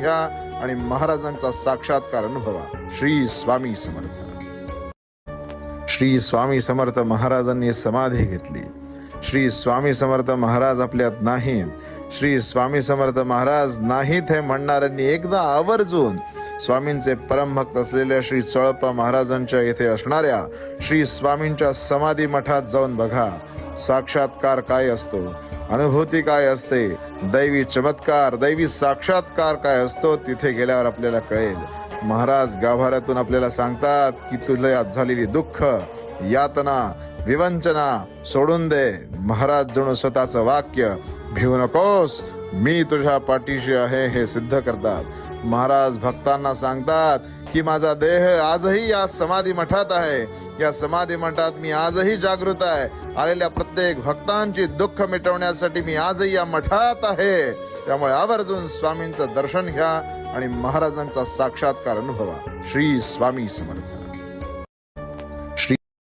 घ्या आणि महाराजांचा साक्षात्कार अनुभवा. श्री स्वामी समर्थ. श्री स्वामी समर्थ महाराजांनी समाधी घेतली. श्री स्वामी समर्थ महाराज आपल्यात नाहीत. श्री स्वामी समर्थ महाराज नाहीत हे म्हणणाऱ्यांनी एकदा आवर्जून स्वामींचे परमभक्त असलेल्या श्री चोळप्पा महाराजांच्या येथे असणाऱ्या श्री स्वामींच्या समाधी मठात जाऊन बघा. साक्षात्कार काय असतो, अनुभूती काय असते, दैवी चमत्कार, दैवी साक्षात्कार काय असतो, तिथे गेल्यावर आपल्याला कळेल. महाराज गाभाऱ्यातून आपल्याला सांगतात की तुला झालेली दुःख, यातना, विवंचना सोडून दे. महाराज जणू स्वतःचं वाक्य, भिवू नकोस, मी तुझ्या पाठीशी आहे, हे सिद्ध करतात. महाराज भक्तांना सांगतात की माझा देह आजही या समाधी मठात आहे. या समाधी मठात मी आजही जागृत आहे. आलेल्या प्रत्येक भक्तांची दुःख मिटवण्यासाठी मी आजही या मठात आहे. त्यामुळे आवर्जून स्वामींचं दर्शन घ्या आणि महाराजांचा साक्षात्कार अनुभवा. श्री स्वामी समर्थ.